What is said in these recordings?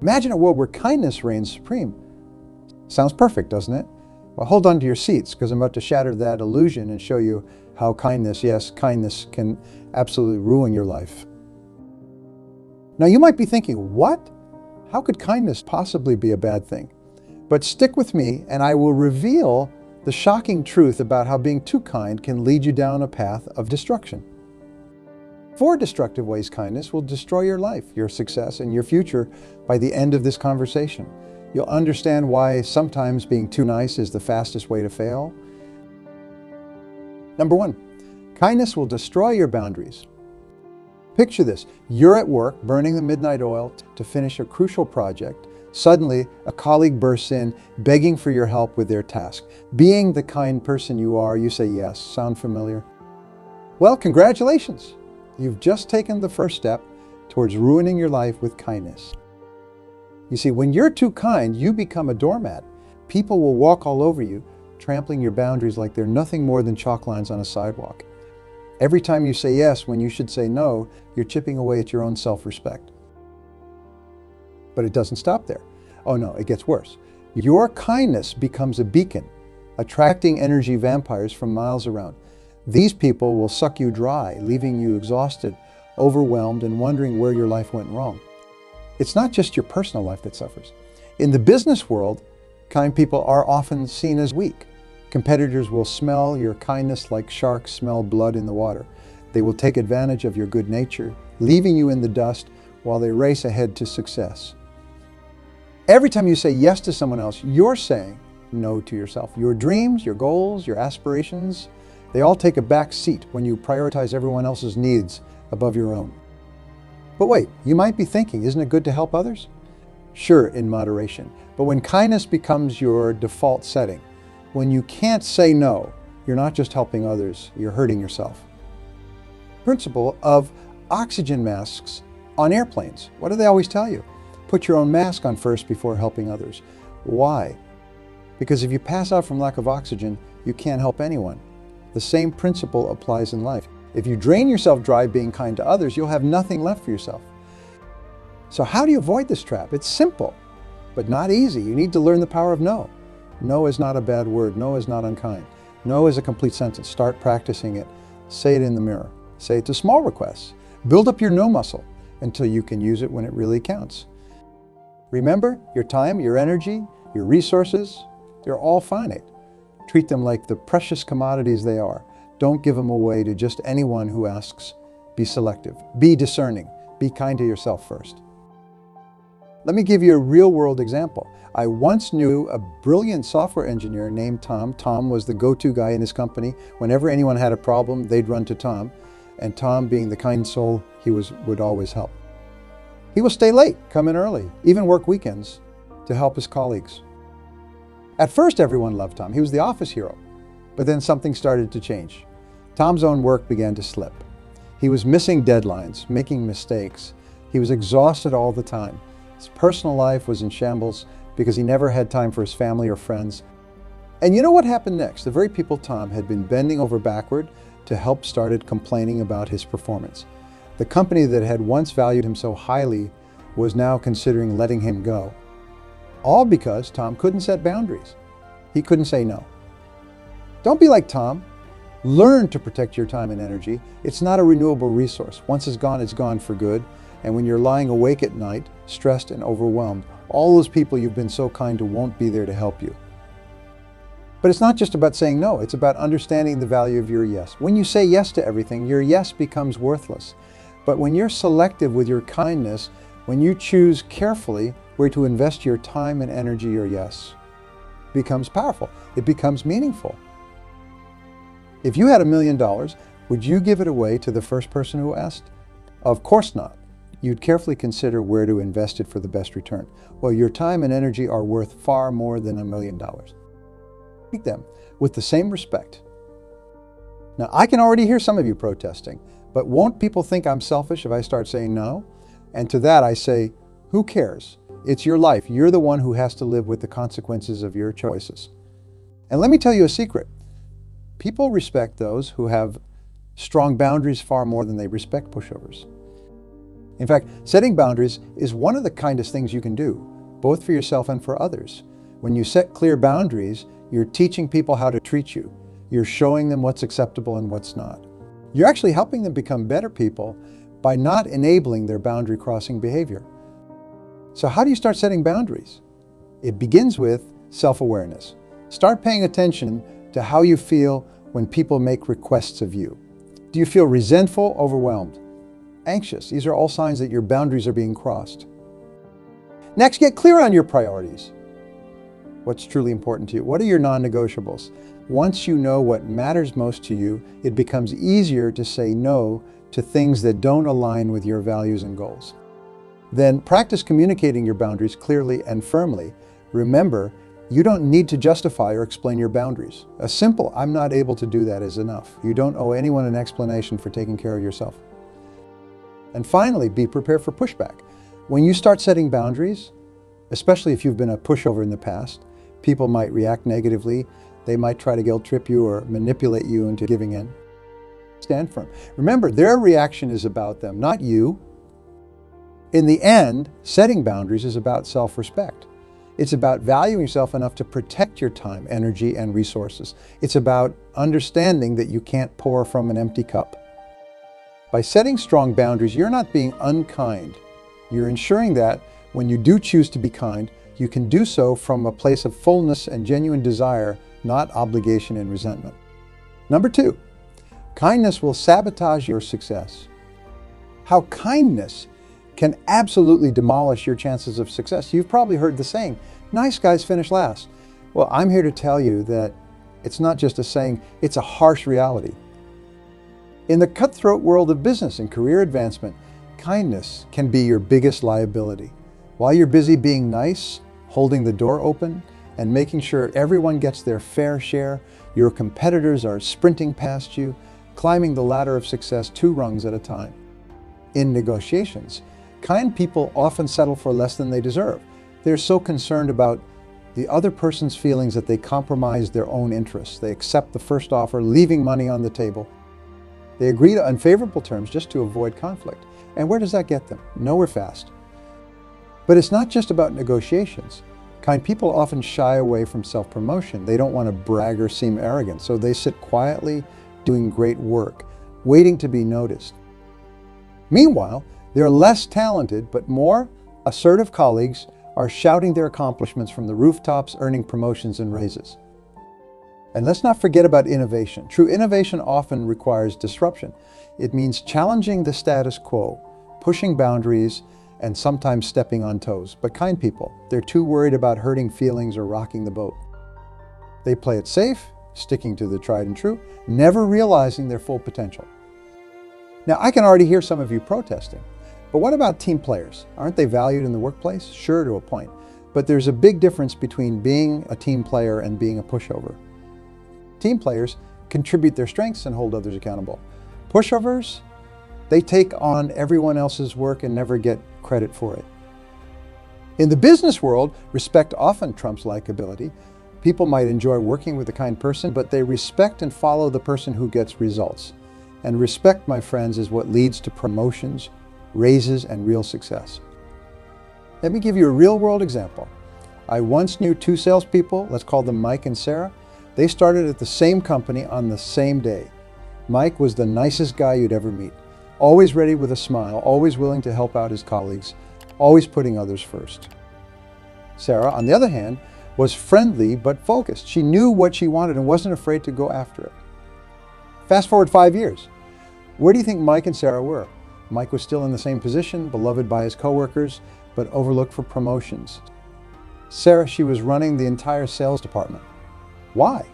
Imagine a world where kindness reigns supreme. Sounds perfect, doesn't it? Well, hold on to your seats, because I'm about to shatter that illusion and show you how kindness, yes, kindness can absolutely ruin your life. Now you might be thinking, what? How could kindness possibly be a bad thing? But stick with me and I will reveal the shocking truth about how being too kind can lead you down a path of destruction. 4 destructive ways kindness will destroy your life, your success, and your future by the end of this conversation. You'll understand why sometimes being too nice is the fastest way to fail. Number 1, kindness will destroy your boundaries. Picture this. You're at work burning the midnight oil to finish a crucial project. Suddenly, a colleague bursts in, begging for your help with their task. Being the kind person you are, you say yes. Sound familiar? Well, congratulations. You've just taken the first step towards ruining your life with kindness. You see, when you're too kind, you become a doormat. People will walk all over you, trampling your boundaries like they're nothing more than chalk lines on a sidewalk. Every time you say yes when you should say no, you're chipping away at your own self-respect. But it doesn't stop there. Oh no, it gets worse. Your kindness becomes a beacon, attracting energy vampires from miles around. These people will suck you dry, leaving you exhausted, overwhelmed, and wondering where your life went wrong. It's not just your personal life that suffers. In the business world, kind people are often seen as weak. Competitors will smell your kindness like sharks smell blood in the water. They will take advantage of your good nature, leaving you in the dust while they race ahead to success. Every time you say yes to someone else, you're saying no to yourself. Your dreams, your goals, your aspirations, they all take a back seat when you prioritize everyone else's needs above your own. But wait, you might be thinking, isn't it good to help others? Sure, in moderation. But when kindness becomes your default setting, when you can't say no, you're not just helping others, you're hurting yourself. Principle of oxygen masks on airplanes. What do they always tell you? Put your own mask on first before helping others. Why? Because if you pass out from lack of oxygen, you can't help anyone. The same principle applies in life. If you drain yourself dry being kind to others, you'll have nothing left for yourself. So how do you avoid this trap? It's simple, but not easy. You need to learn the power of no. No is not a bad word. No is not unkind. No is a complete sentence. Start practicing it. Say it in the mirror. Say it to small requests. Build up your no muscle until you can use it when it really counts. Remember, your time, your energy, your resources, they're all finite. Treat them like the precious commodities they are. Don't give them away to just anyone who asks. Be selective. Be discerning. Be kind to yourself first. Let me give you a real-world example. I once knew a brilliant software engineer named Tom. Tom was the go-to guy in his company. Whenever anyone had a problem, they'd run to Tom. And Tom, being the kind soul he would always help. He will stay late, come in early, even work weekends to help his colleagues. At first, everyone loved Tom. He was the office hero. But then something started to change. Tom's own work began to slip. He was missing deadlines, making mistakes. He was exhausted all the time. His personal life was in shambles because he never had time for his family or friends. And you know what happened next? The very people Tom had been bending over backward to help started complaining about his performance. The company that had once valued him so highly was now considering letting him go. All because Tom couldn't set boundaries. He couldn't say no. Don't be like Tom. Learn to protect your time and energy. It's not a renewable resource. Once it's gone for good. And when you're lying awake at night, stressed and overwhelmed, all those people you've been so kind to won't be there to help you. But it's not just about saying no, it's about understanding the value of your yes. When you say yes to everything, your yes becomes worthless. But when you're selective with your kindness, when you choose carefully where to invest your time and energy, your yes becomes powerful. It becomes meaningful. If you had $1 million, would you give it away to the first person who asked? Of course not. You'd carefully consider where to invest it for the best return. Well, your time and energy are worth far more than $1 million. Treat them with the same respect. Now, I can already hear some of you protesting, but won't people think I'm selfish if I start saying no? And to that I say, who cares? It's your life. You're the one who has to live with the consequences of your choices. And let me tell you a secret. People respect those who have strong boundaries far more than they respect pushovers. In fact, setting boundaries is one of the kindest things you can do, both for yourself and for others. When you set clear boundaries, you're teaching people how to treat you. You're showing them what's acceptable and what's not. You're actually helping them become better people by not enabling their boundary crossing behavior. So how do you start setting boundaries? It begins with self-awareness. Start paying attention to how you feel when people make requests of you. Do you feel resentful, overwhelmed, anxious? These are all signs that your boundaries are being crossed. Next, get clear on your priorities. What's truly important to you? What are your non-negotiables? Once you know what matters most to you, it becomes easier to say no to things that don't align with your values and goals. Then practice communicating your boundaries clearly and firmly. Remember, you don't need to justify or explain your boundaries. A simple "I'm not able to do that" is enough. You don't owe anyone an explanation for taking care of yourself. And finally, be prepared for pushback. When you start setting boundaries, especially if you've been a pushover in the past, people might react negatively. They might try to guilt trip you or manipulate you into giving in. Stand firm. Remember, their reaction is about them, not you. In the end, setting boundaries is about self-respect. It's about valuing yourself enough to protect your time, energy, and resources. It's about understanding that you can't pour from an empty cup. By setting strong boundaries, you're not being unkind. You're ensuring that when you do choose to be kind, you can do so from a place of fullness and genuine desire, not obligation and resentment. Number 2, kindness will sabotage your success. How kindness can absolutely demolish your chances of success. You've probably heard the saying, "Nice guys finish last." Well, I'm here to tell you that it's not just a saying, it's a harsh reality. In the cutthroat world of business and career advancement, kindness can be your biggest liability. While you're busy being nice, holding the door open, and making sure everyone gets their fair share, your competitors are sprinting past you, climbing the ladder of success 2 rungs at a time. In negotiations, kind people often settle for less than they deserve. They're so concerned about the other person's feelings that they compromise their own interests. They accept the first offer, leaving money on the table. They agree to unfavorable terms just to avoid conflict. And where does that get them? Nowhere fast. But it's not just about negotiations. Kind people often shy away from self-promotion. They don't want to brag or seem arrogant, so they sit quietly doing great work, waiting to be noticed. Meanwhile, their less talented but more assertive colleagues are shouting their accomplishments from the rooftops, earning promotions and raises. And let's not forget about innovation. True innovation often requires disruption. It means challenging the status quo, pushing boundaries, and sometimes stepping on toes. But kind people, they're too worried about hurting feelings or rocking the boat. They play it safe, sticking to the tried and true, never realizing their full potential. Now, I can already hear some of you protesting. But what about team players? Aren't they valued in the workplace? Sure, to a point. But there's a big difference between being a team player and being a pushover. Team players contribute their strengths and hold others accountable. Pushovers, they take on everyone else's work and never get credit for it. In the business world, respect often trumps likability. People might enjoy working with a kind person, but they respect and follow the person who gets results. And respect, my friends, is what leads to promotions, raises, and real success. Let me give you a real-world example. I once knew 2 salespeople, let's call them Mike and Sarah. They started at the same company on the same day. Mike was the nicest guy you'd ever meet, always ready with a smile, always willing to help out his colleagues, always putting others first. Sarah, on the other hand, was friendly but focused. She knew what she wanted and wasn't afraid to go after it. Fast forward 5 years. Where do you think Mike and Sarah were? Mike was still in the same position, beloved by his coworkers, but overlooked for promotions. Sarah, she was running the entire sales department. Why?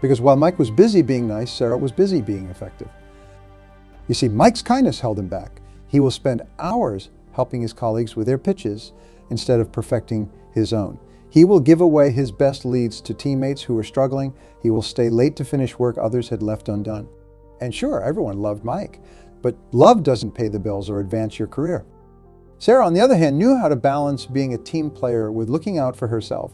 Because while Mike was busy being nice, Sarah was busy being effective. You see, Mike's kindness held him back. He will spend hours helping his colleagues with their pitches instead of perfecting his own. He will give away his best leads to teammates who are struggling. He will stay late to finish work others had left undone. And sure, everyone loved Mike, but love doesn't pay the bills or advance your career. Sarah, on the other hand, knew how to balance being a team player with looking out for herself.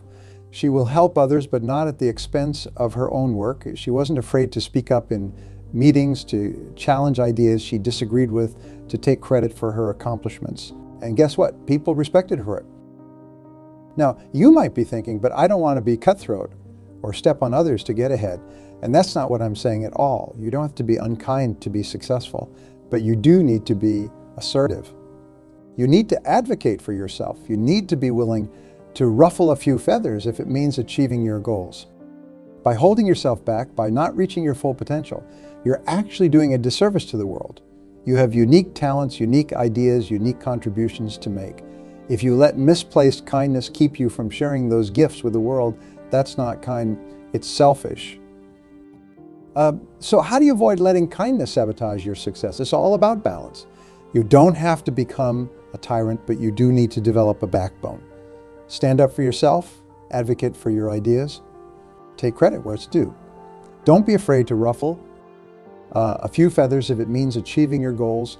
She will help others, but not at the expense of her own work. She wasn't afraid to speak up in meetings, to challenge ideas she disagreed with, to take credit for her accomplishments. And guess what? People respected her. Now, you might be thinking, but I don't want to be cutthroat or step on others to get ahead. And that's not what I'm saying at all. You don't have to be unkind to be successful, but you do need to be assertive. You need to advocate for yourself. You need to be willing to ruffle a few feathers if it means achieving your goals. By holding yourself back, by not reaching your full potential, you're actually doing a disservice to the world. You have unique talents, unique ideas, unique contributions to make. If you let misplaced kindness keep you from sharing those gifts with the world, that's not kind, it's selfish. So how do you avoid letting kindness sabotage your success? It's all about balance. You don't have to become a tyrant, but you do need to develop a backbone. Stand up for yourself, advocate for your ideas, take credit where it's due. Don't be afraid to ruffle a few feathers if it means achieving your goals.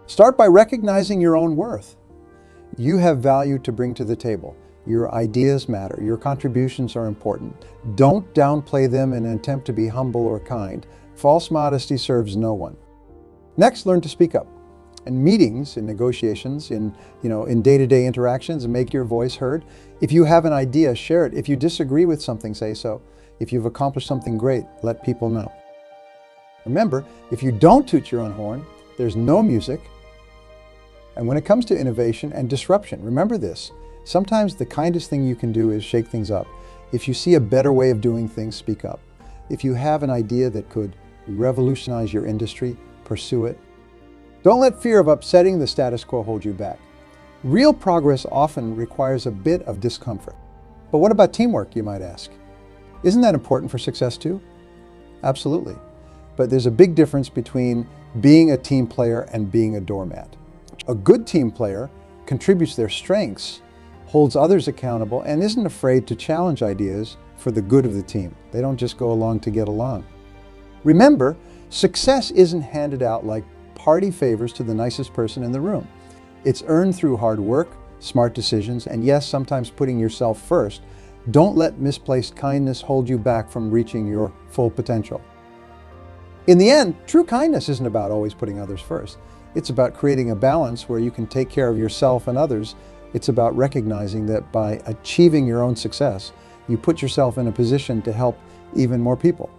Start by recognizing your own worth. You have value to bring to the table. Your ideas matter. Your contributions are important. Don't downplay them in an attempt to be humble or kind. False modesty serves no one. Next, learn to speak up. In meetings, in negotiations, in day-to-day interactions, and make your voice heard. If you have an idea, share it. If you disagree with something, say so. If you've accomplished something great, let people know. Remember, if you don't toot your own horn, there's no music. And when it comes to innovation and disruption, remember this. Sometimes the kindest thing you can do is shake things up. If you see a better way of doing things, speak up. If you have an idea that could revolutionize your industry, pursue it. Don't let fear of upsetting the status quo hold you back. Real progress often requires a bit of discomfort. But what about teamwork, you might ask? Isn't that important for success too? Absolutely. But there's a big difference between being a team player and being a doormat. A good team player contributes their strengths, holds others accountable, and isn't afraid to challenge ideas for the good of the team. They don't just go along to get along. Remember, success isn't handed out like party favors to the nicest person in the room. It's earned through hard work, smart decisions, and yes, sometimes putting yourself first. Don't let misplaced kindness hold you back from reaching your full potential. In the end, true kindness isn't about always putting others first. It's about creating a balance where you can take care of yourself and others. It's about recognizing that by achieving your own success, you put yourself in a position to help even more people.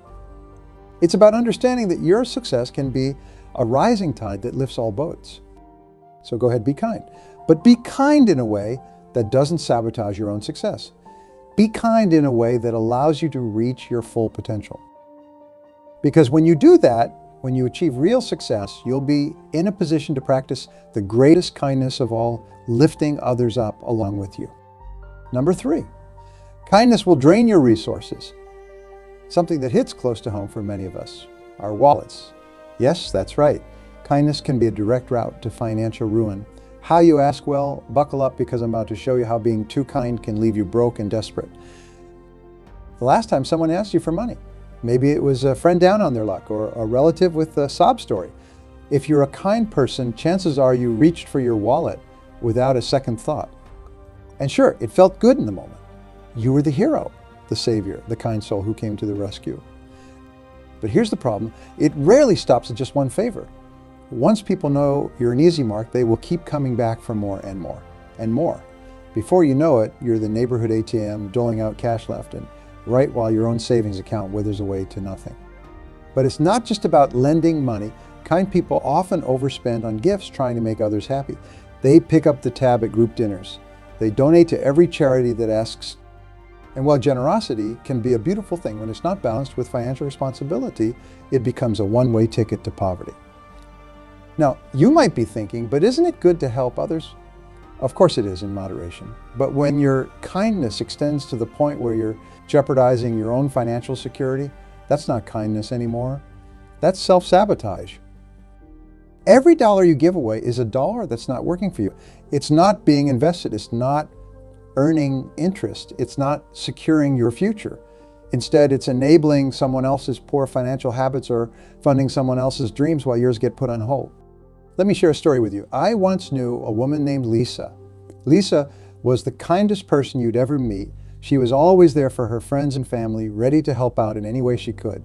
It's about understanding that your success can be a rising tide that lifts all boats. So go ahead, be kind. But be kind in a way that doesn't sabotage your own success. Be kind in a way that allows you to reach your full potential. Because when you do that, when you achieve real success, you'll be in a position to practice the greatest kindness of all, lifting others up along with you. Number 3, kindness will drain your resources. Something that hits close to home for many of us, our wallets. Yes, that's right. Kindness can be a direct route to financial ruin. How, you ask? Well, buckle up because I'm about to show you how being too kind can leave you broke and desperate. The last time someone asked you for money, maybe it was a friend down on their luck or a relative with a sob story. If you're a kind person, chances are you reached for your wallet without a second thought. And sure, it felt good in the moment. You were the hero, the savior, the kind soul who came to the rescue. But here's the problem. It rarely stops at just one favor. Once people know you're an easy mark, they will keep coming back for more and more and more. Before you know it, you're the neighborhood ATM doling out cash left and right while your own savings account withers away to nothing. But it's not just about lending money. Kind people often overspend on gifts trying to make others happy. They pick up the tab at group dinners. They donate to every charity that asks. And while generosity can be a beautiful thing, when it's not balanced with financial responsibility, it becomes a one-way ticket to poverty. Now, you might be thinking, but isn't it good to help others? Of course it is in moderation. But when your kindness extends to the point where you're jeopardizing your own financial security, that's not kindness anymore. That's self-sabotage. Every dollar you give away is a dollar that's not working for you. It's not being invested. It's not earning interest. It's not securing your future. Instead, it's enabling someone else's poor financial habits or funding someone else's dreams while yours get put on hold. Let me share a story with you. I once knew a woman named Lisa. Lisa was the kindest person you'd ever meet. She was always there for her friends and family, ready to help out in any way she could.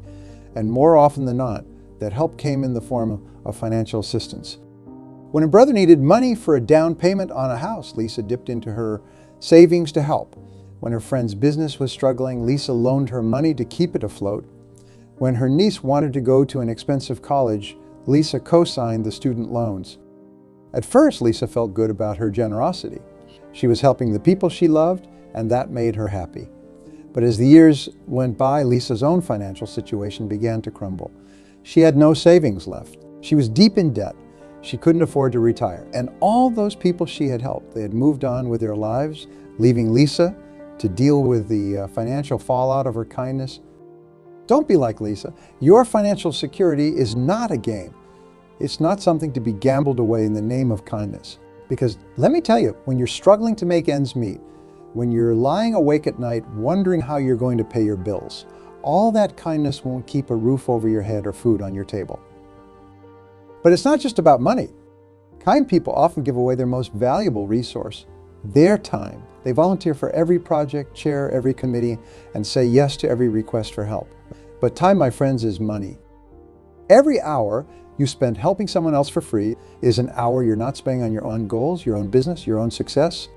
And more often than not, That help came in the form of financial assistance. When a brother needed money for a down payment on a house, Lisa dipped into her savings to help. When her friend's business was struggling, Lisa loaned her money to keep it afloat. When her niece wanted to go to an expensive college, Lisa co-signed the student loans. At first, Lisa felt good about her generosity. She was helping the people she loved, and that made her happy. But as the years went by, Lisa's own financial situation began to crumble. She had no savings left. She was deep in debt. She couldn't afford to retire. And all those people she had helped, they had moved on with their lives, leaving Lisa to deal with the financial fallout of her kindness. Don't be like Lisa. Your financial security is not a game. It's not something to be gambled away in the name of kindness. Because let me tell you, when you're struggling to make ends meet, when you're lying awake at night wondering how you're going to pay your bills, all that kindness won't keep a roof over your head or food on your table. But it's not just about money. Kind people often give away their most valuable resource, their time. They volunteer for every project, chair every committee, and say yes to every request for help. But time, my friends, is money. Every hour you spend helping someone else for free is an hour you're not spending on your own goals, your own business, your own success.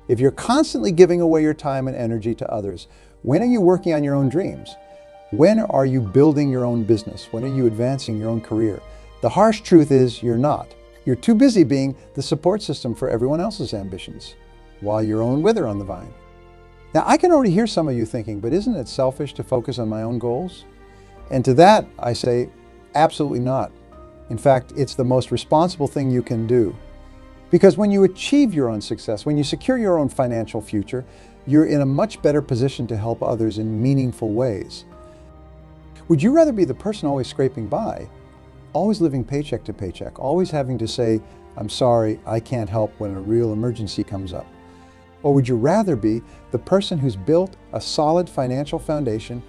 If you're constantly giving away your time and energy to others, when are you working on your own dreams? When are you building your own business? When are you advancing your own career? The harsh truth is you're not. You're too busy being the support system for everyone else's ambitions, while your own wither on the vine. Now, I can already hear some of you thinking, but isn't it selfish to focus on my own goals? And to that, I say, absolutely not. In fact, it's the most responsible thing you can do. Because when you achieve your own success, when you secure your own financial future, you're in a much better position to help others in meaningful ways. Would you rather be the person always scraping by, always living paycheck to paycheck, always having to say, I'm sorry, I can't help when a real emergency comes up? Or would you rather be the person who's built a solid financial foundation,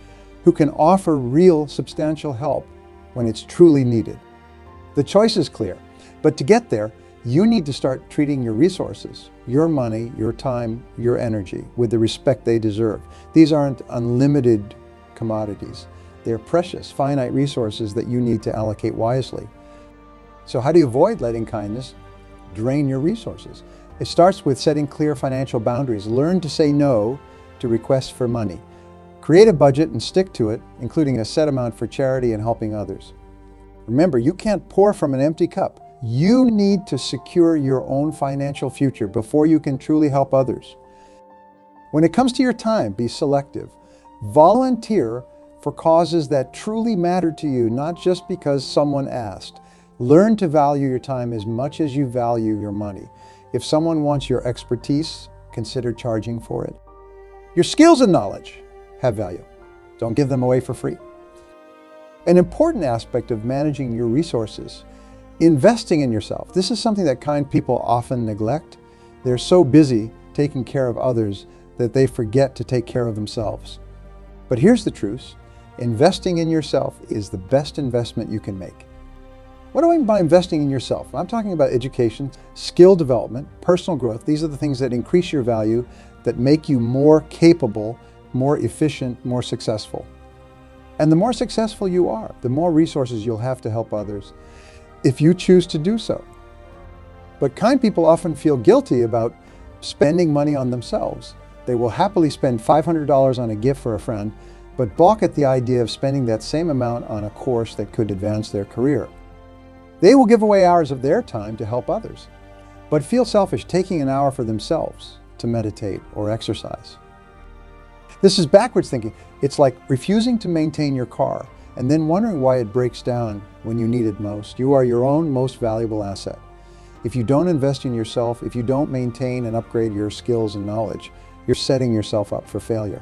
who can offer real substantial help when it's truly needed? The choice is clear, but to get there, you need to start treating your resources, your money, your time, your energy, with the respect they deserve. These aren't unlimited commodities. They're precious, finite resources that you need to allocate wisely. So how do you avoid letting kindness drain your resources? It starts with setting clear financial boundaries. Learn to say no to requests for money. Create a budget and stick to it, including a set amount for charity and helping others. Remember, you can't pour from an empty cup. You need to secure your own financial future before you can truly help others. When it comes to your time, be selective. Volunteer for causes that truly matter to you, not just because someone asked. Learn to value your time as much as you value your money. If someone wants your expertise, consider charging for it. Your skills and knowledge have value. Don't give them away for free. An important aspect of managing your resources, investing in yourself. This is something that kind people often neglect. They're so busy taking care of others that they forget to take care of themselves. But here's the truth. Investing in yourself is the best investment you can make. What do I mean by investing in yourself? I'm talking about education, skill development, personal growth. These are the things that increase your value, that make you more capable, more efficient, more successful. And the more successful you are, the more resources you'll have to help others, if you choose to do so. But kind people often feel guilty about spending money on themselves. They will happily spend $500 on a gift for a friend, but balk at the idea of spending that same amount on a course that could advance their career. They will give away hours of their time to help others, but feel selfish taking an hour for themselves to meditate or exercise. This is backwards thinking. It's like refusing to maintain your car and then wondering why it breaks down when you need it most. You are your own most valuable asset. If you don't invest in yourself, if you don't maintain and upgrade your skills and knowledge, you're setting yourself up for failure.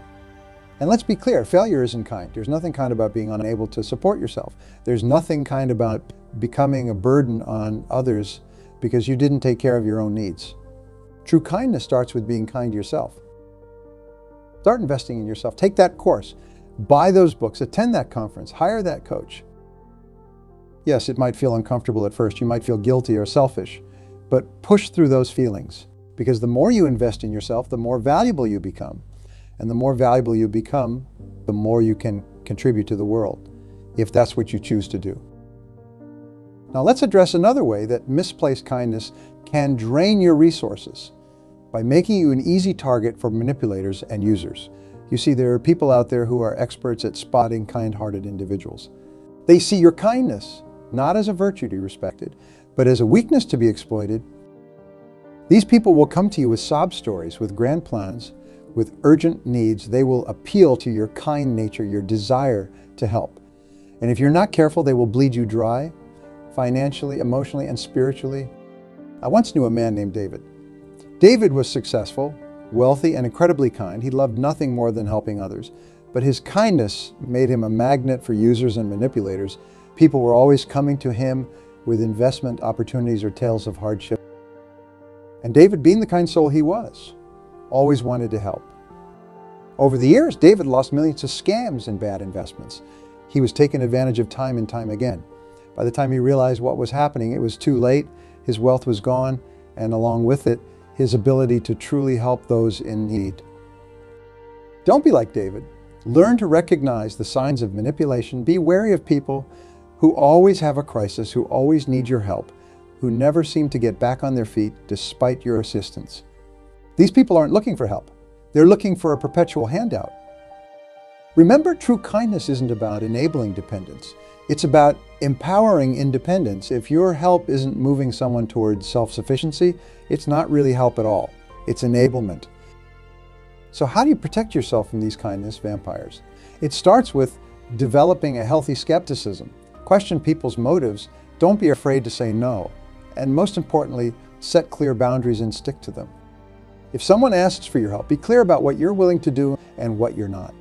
And let's be clear, failure isn't kind. There's nothing kind about being unable to support yourself. There's nothing kind about becoming a burden on others because you didn't take care of your own needs. True kindness starts with being kind to yourself. Start investing in yourself. Take that course. Buy those books. Attend that conference. Hire that coach. Yes, it might feel uncomfortable at first. You might feel guilty or selfish, but push through those feelings, because the more you invest in yourself, the more valuable you become. And the more valuable you become, the more you can contribute to the world, if that's what you choose to do. Now let's address another way that misplaced kindness can drain your resources by making you an easy target for manipulators and users. You see, there are people out there who are experts at spotting kind-hearted individuals. They see your kindness not as a virtue to be respected, but as a weakness to be exploited. These people will come to you with sob stories, with grand plans, with urgent needs. They will appeal to your kind nature, your desire to help. And if you're not careful, they will bleed you dry, financially, emotionally, and spiritually. I once knew a man named David. David was successful, wealthy, and incredibly kind. He loved nothing more than helping others. But his kindness made him a magnet for users and manipulators. People were always coming to him with investment opportunities or tales of hardship. And David, being the kind soul he was, always wanted to help. Over the years, David lost millions to scams and bad investments. He was taken advantage of time and time again. By the time he realized what was happening, it was too late. His wealth was gone, and along with it, his ability to truly help those in need. Don't be like David. Learn to recognize the signs of manipulation. Be wary of people who always have a crisis, who always need your help, who never seem to get back on their feet despite your assistance. These people aren't looking for help. They're looking for a perpetual handout. Remember, true kindness isn't about enabling dependence. It's about empowering independence. If your help isn't moving someone towards self-sufficiency, it's not really help at all. It's enablement. So how do you protect yourself from these kindness vampires? It starts with developing a healthy skepticism. Question people's motives. Don't be afraid to say no. And most importantly, set clear boundaries and stick to them. If someone asks for your help, be clear about what you're willing to do and what you're not.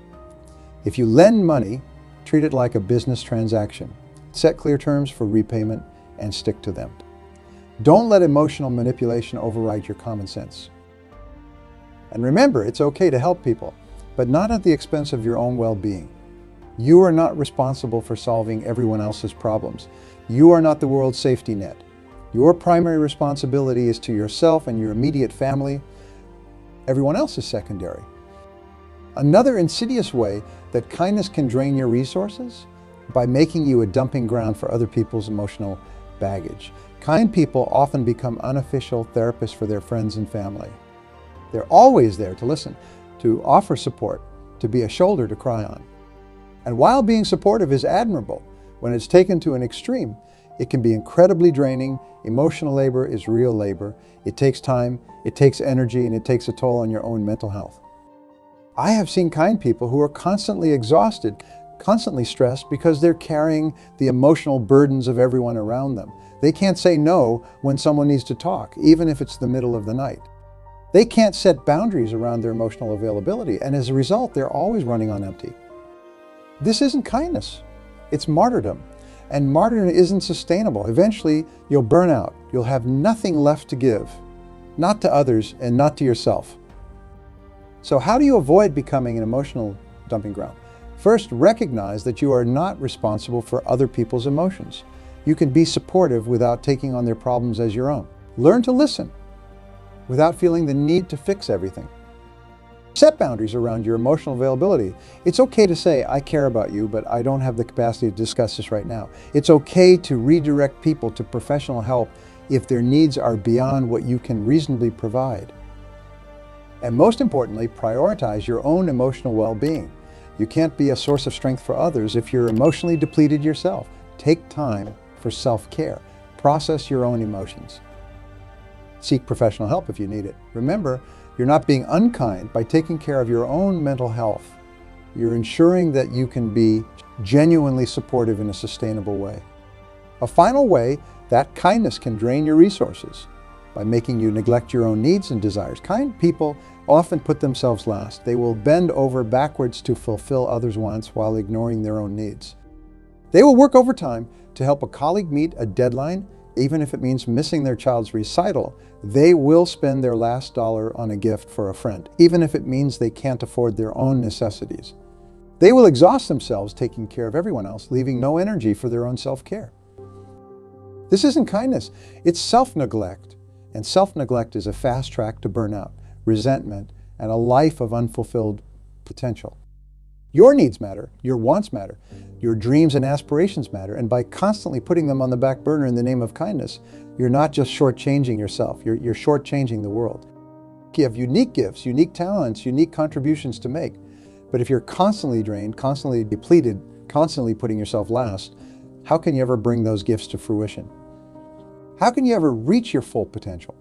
If you lend money, treat it like a business transaction. Set clear terms for repayment and stick to them. Don't let emotional manipulation override your common sense. And remember, it's okay to help people, but not at the expense of your own well-being. You are not responsible for solving everyone else's problems. You are not the world's safety net. Your primary responsibility is to yourself and your immediate family. Everyone else is secondary. Another insidious way that kindness can drain your resources, by making you a dumping ground for other people's emotional baggage. Kind people often become unofficial therapists for their friends and family. They're always there to listen, to offer support, to be a shoulder to cry on. And while being supportive is admirable, when it's taken to an extreme, it can be incredibly draining. Emotional labor is real labor. It takes time, it takes energy, and it takes a toll on your own mental health. I have seen kind people who are constantly exhausted, constantly stressed because they're carrying the emotional burdens of everyone around them. They can't say no when someone needs to talk, even if it's the middle of the night. They can't set boundaries around their emotional availability, and as a result, they're always running on empty. This isn't kindness, it's martyrdom. And martyrdom isn't sustainable. Eventually, you'll burn out. You'll have nothing left to give, not to others and not to yourself. So how do you avoid becoming an emotional dumping ground? First, recognize that you are not responsible for other people's emotions. You can be supportive without taking on their problems as your own. Learn to listen without feeling the need to fix everything. Set boundaries around your emotional availability. It's okay to say, I care about you, but I don't have the capacity to discuss this right now. It's okay to redirect people to professional help if their needs are beyond what you can reasonably provide. And most importantly, prioritize your own emotional well-being. You can't be a source of strength for others if you're emotionally depleted yourself. Take time for self-care. Process your own emotions. Seek professional help if you need it. Remember, you're not being unkind by taking care of your own mental health. You're ensuring that you can be genuinely supportive in a sustainable way. A final way that kindness can drain your resources by making you neglect your own needs and desires. Kind people often put themselves last. They will bend over backwards to fulfill others' wants while ignoring their own needs. They will work overtime to help a colleague meet a deadline, even if it means missing their child's recital. They will spend their last dollar on a gift for a friend, even if it means they can't afford their own necessities. They will exhaust themselves taking care of everyone else, leaving no energy for their own self-care. This isn't kindness, it's self-neglect. And self-neglect is a fast track to burnout, resentment, and a life of unfulfilled potential. Your needs matter, your wants matter, your dreams and aspirations matter, and by constantly putting them on the back burner in the name of kindness, you're not just shortchanging yourself, you're shortchanging the world. You have unique gifts, unique talents, unique contributions to make, but if you're constantly drained, constantly depleted, constantly putting yourself last, how can you ever bring those gifts to fruition? How can you ever reach your full potential?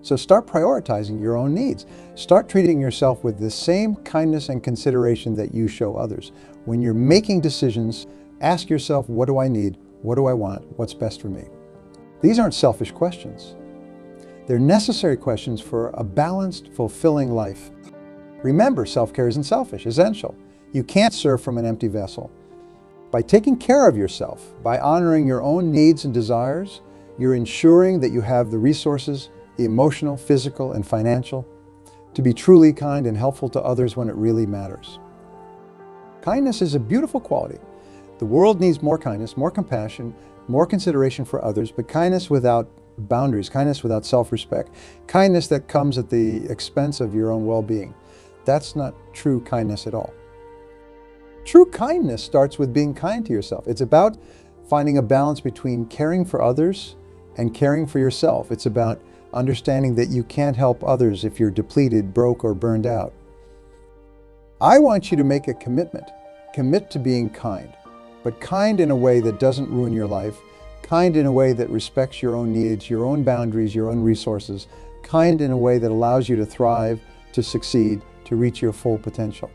So start prioritizing your own needs. Start treating yourself with the same kindness and consideration that you show others. When you're making decisions, ask yourself, what do I need? What do I want? What's best for me? These aren't selfish questions. They're necessary questions for a balanced, fulfilling life. Remember, self-care isn't selfish, essential. You can't serve from an empty vessel. By taking care of yourself, by honoring your own needs and desires, you're ensuring that you have the resources, the emotional, physical, and financial, to be truly kind and helpful to others when it really matters. Kindness is a beautiful quality. The world needs more kindness, more compassion, more consideration for others, but kindness without boundaries, kindness without self-respect, kindness that comes at the expense of your own well-being. That's not true kindness at all. True kindness starts with being kind to yourself. It's about finding a balance between caring for others and caring for yourself. It's about understanding that you can't help others if you're depleted, broke, or burned out. I want you to make a commitment. Commit to being kind, but kind in a way that doesn't ruin your life, kind in a way that respects your own needs, your own boundaries, your own resources, kind in a way that allows you to thrive, to succeed, to reach your full potential.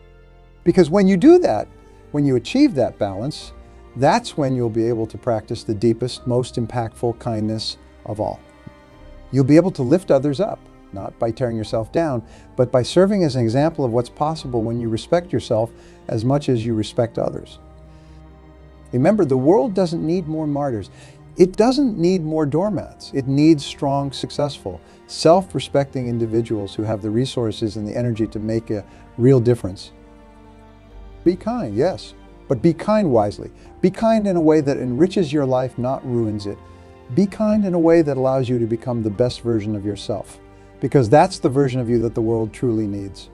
Because when you do that, when you achieve that balance, that's when you'll be able to practice the deepest, most impactful kindness of all. You'll be able to lift others up, not by tearing yourself down, but by serving as an example of what's possible when you respect yourself as much as you respect others. Remember, the world doesn't need more martyrs. It doesn't need more doormats. It needs strong, successful, self-respecting individuals who have the resources and the energy to make a real difference. Be kind, yes, but be kind wisely. Be kind in a way that enriches your life, not ruins it. Be kind in a way that allows you to become the best version of yourself, because that's the version of you that the world truly needs.